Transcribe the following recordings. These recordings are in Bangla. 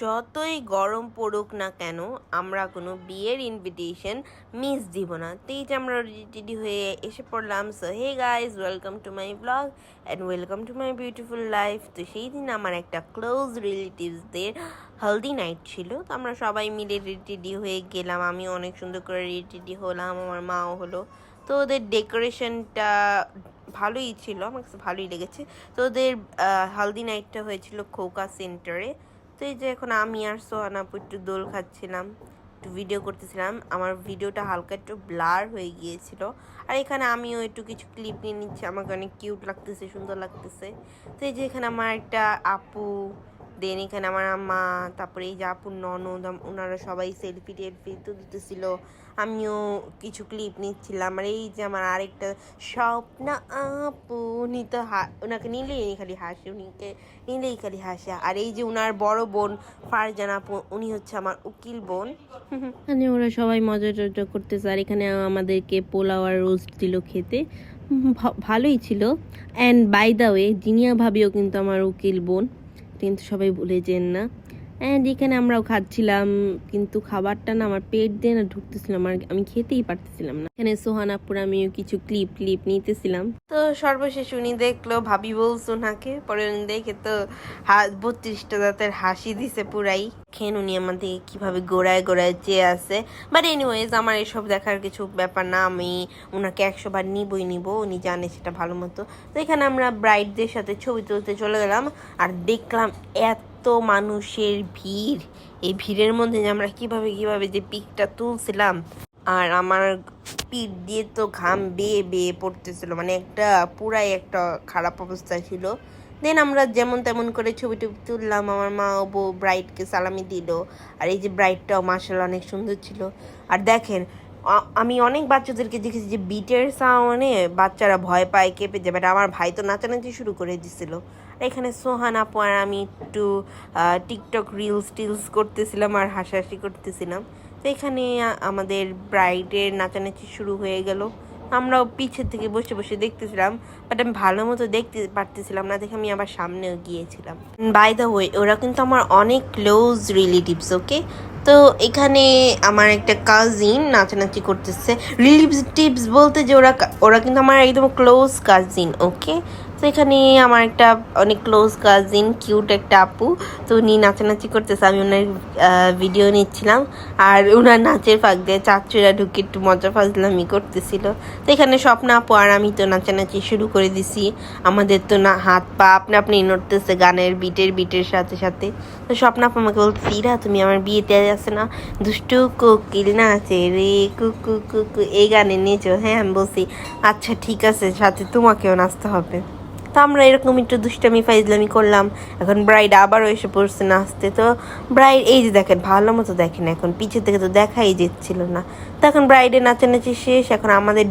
যতই গরম পড়ুক না কেন আমরা কোনো বিয়ের ইনভিটেশন মিস দিব না। তো এই যে আমরা রেডি হয়ে এসে পড়লাম। So hey guys, welcome to my blog and welcome to my beautiful life. তো সেই দিন আমার একটা ক্লোজ রিলেটিভসদের হলদি নাইট ছিল। তো আমরা সবাই মিলে রেডি হয়ে গেলাম। আমি অনেক সুন্দর করে রেডি হলাম, আমার মাও হলো। তো ওদের ডেকোরেশনটা ভালোই ছিল, আমার কাছে ভালোই লেগেছে। তো ওদের হলদি নাইটটা হয়েছিল খোকা সেন্টারে। তো এই যে এখন আমি আর সোহানা আপু একটু দোল খাচ্ছিলাম, একটু ভিডিও করতেছিলাম। আমার ভিডিওটা হালকা একটু ব্লার হয়ে গিয়েছিল, আর এখানে আমিও একটু কিছু ক্লিপ নিয়ে নিচ্ছি। আমাকে অনেক কিউট লাগতেছে, সুন্দর লাগতেছে। তো এই যে এখানে আমার একটা আপু, দেন এখানে আমার আম্মা, তারপরে এই যে আপুর ননদ, ওনারা সবাই সেলফি টেলফি তো দিতেছিল। আমিও কিছু ক্লিপ নিচ্ছিলাম। আর এই যে আমার আরেকটা স্বপ্না আপু, উনি তো ওনাকে নিলেই খালি হাসে, উনিকে নিলেই খালি হাসে। আর এই যে উনার বড় বোন ফারজান আপু, উনি হচ্ছে আমার উকিল বোন। এখানে ওরা সবাই মজা টজা করতেছে। আর এখানে আমাদেরকে পোলাও আর রোস্ট দিল খেতে, ভালোই ছিল। And by the way, Zinia ভাবিও কিন্তু আমার উকিল বোন, কিন্তু সবাই ভুলে যেন না। অ্যান্ড এখানে আমরাও খাচ্ছিলাম, কিন্তু খাবারটা না আমার পেট দিয়ে না ঢুকতেছিলাম, আর আমি খেতেই পারতেছিলাম না। এখানে সোহানাপুর আমিও কিছু ক্লিপ নিতেছিলাম। তো সর্বশেষ উনি দেখলো, ভাবি বলছো ওনাকে, পরে উনি দেখে তো 32টা দাঁতের হাসি দিছে পুরাই। খেন উনি আমাদের কিভাবে গোড়ায় চেয়ে আছে। বাট এনিওয়েজ, আমার এসব দেখার কিছু ব্যাপার না, আমি ওনাকে 100 বার নিব, উনি জানে সেটা ভালো মতো। তো এখানে আমরা ব্রাইডদের সাথে ছবি তুলতে চলে গেলাম, আর দেখলাম এত মানুষের ভিড়। এই ভিড়ের মধ্যে যে আমরা কিভাবে যে পিকটা তুলছিলাম, আর আমার পিঠ দিয়ে তো ঘাম বেয়ে পড়তেছিল, মানে পুরাই একটা খারাপ অবস্থা ছিল। দেন আমরা যেমন তেমন করে ছবি টবি তুললাম। আমার মা ও বউ ব্রাইডকে সালামি দিল। আর এই যে ব্রাইডটাও মাশাআল্লাহ অনেক সুন্দর ছিল। আর দেখেন, আমি অনেক বাচ্চাদেরকে দেখেছি যে বিটের সাউন্ডে বাচ্চারা ভয় পায়, কেঁপে যায়, বাট আমার ভাই তো নাচানাচি শুরু করে দিছিল। এখানে সোহান আপু আর আমি একটু টিকটক টিলস করতেছিলাম আর হাসাহাসি করতেছিলাম। তো এখানে আমাদের ব্রাইডের নাচানাচি শুরু হয়ে গেল। আমরাও পিছের থেকে বসে দেখতেছিলাম, বাট আমি ভালো মতো দেখতে পারতেছিলাম না, দেখে আমি আবার সামনেও গিয়েছিলাম। বাই দ্য ওয়ে, ওরা কিন্তু আমার অনেক ক্লোজ রিলেটিভস। ওকে, তো এখানে আমার একটা কাজিন নাচানাচি করতেছে। রিলেটিভস বলতে যে ওরা কিন্তু আমার একদম ক্লোজ কাজিন। ওকে, তো এখানে আমার একটা অনেক ক্লোজ কাজিন, কিউট একটা আপু, তো উনি নাচানাচি করতেছে, আমি ওনার ভিডিও নিচ্ছিলাম। আর ওনার নাচের ফাঁক দিয়ে চাচুরা ঢুকে একটু মজা ফাজলামি করতেছিল। তো এখানে স্বপ্না আপু আর আমি তো নাচানাচি শুরু করে দিছি। আমাদের তো না হাত পা আপনি নড়তেছে গানের বিটের সাথে সাথে। তো স্বপ্না আপু আমাকে বলতে, ইরা তুমি আমার বিয়েতে আছে না, দুষ্টু কোকিল নাচে রে কুকু কুকু, এই গানে নিয়েছো? হ্যাঁ, আমি বলছি আচ্ছা ঠিক আছে, সাথে তোমাকেও নাচতে হবে। তো আমরা এরকম একটু দুষ্টামি ফাইজলামি করলাম। এখন ব্রাইড আবারও এসে পড়ছে নাচতে। তো ব্রাইড এই যে দেখেন, ভালো মতো দেখেন, এখন পিছের থেকে তো দেখাই যাচ্ছিল না। তো এখন ব্রাইডের নাচানাচি শেষ, এখন আমাদের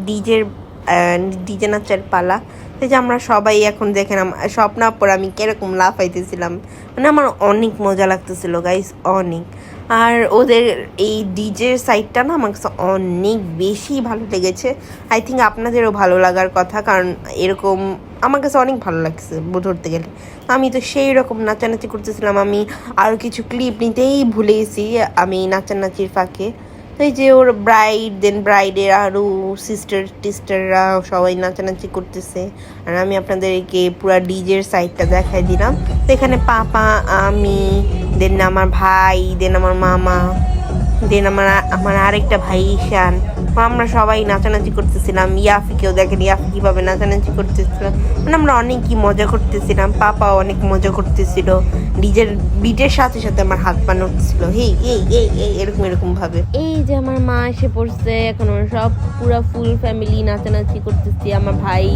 ডিজে নাচার পালা। এই যে আমরা সবাই এখন দেখেন, স্বপ্না পর আমি কিরকম লাফাইতেছিলাম, মানে আমার অনেক মজা লাগতেছিল গাইস, অনেক। আর ওদের এই ডিজের সাইডটা না আমার কাছে অনেক বেশি ভালো লেগেছে। আই থিঙ্ক আপনাদেরও ভালো লাগার কথা, কারণ এরকম আমার কাছে অনেক ভালো লাগছে ধরতে গেলে। আমি তো সেই রকম নাচানাচি করতেছিলাম, আমি আরও কিছু ক্লিপ নিতেই ভুলে গেছি আমি নাচানাচির ফাঁকে। তো এই যে ওর ব্রাইডের আরও টিস্টাররা সবাই নাচানাচি করতেছে, আর আমি আপনাদেরকে পুরো ডিজের সাইডটা দেখাই দিলাম। তো এখানে পাপা, আমি, দেন আমার ভাই, দেন আমার মামা, দেন আমার আরেকটা ভাই ঈশান, আমরা সবাই নাচানাচি করতেছিলাম। ইয়াফিকেও দেখেন, ইয়াফি কীভাবে নাচানাচি করতেছিলাম, মানে আমরা অনেকই মজা করতেছিলাম। পাপাও অনেক মজা করতেছিল, বিটের সাথে সাথে আমার হাত পা নড়তেছিল, হেই এই এই এই এরকম ভাবে। এই যে আমার মা এসে পড়ছে, এখন আমরা সব পুরো ফুল ফ্যামিলি নাচানাচি করতেছি। আমার ভাই,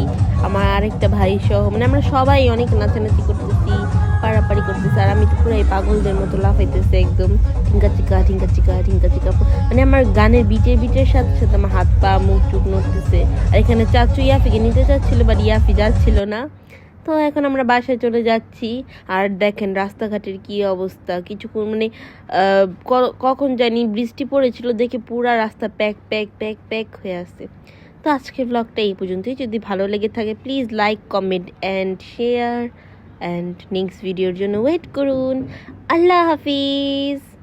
আমার আরেকটা ভাই সহ, মানে আমরা সবাই অনেক নাচানাচি করতেছি, পাড়াপাড়ি করতেছে। আর আমি তো পুরাই পাগলদের মতো লাফাইতেছে একদম, ঠিঙ্কা চিকা, মানে আমার গানের বিটের সাথে সাথে আমার হাত পা মুখ টুক নড়তেছে। আর এখানে চাচু ইয়াফিকে নিতে চাচ্ছিল, বাট ইয়াফি যাচ্ছিল না। তো এখন আমরা বাসায় চলে যাচ্ছি। আর দেখেন রাস্তাঘাটের কি অবস্থা, কিছুক্ষণ মানে কখন জানি বৃষ্টি পড়েছিল, দেখে পুরা রাস্তা প্যাক হয়ে আছে। তো আজকের ব্লগটা এই পর্যন্তই। যদি ভালো লেগে থাকে please like, comment and share. And next ভিডিওর জন্য ওয়েট করুন। আল্লাহ হাফিজ।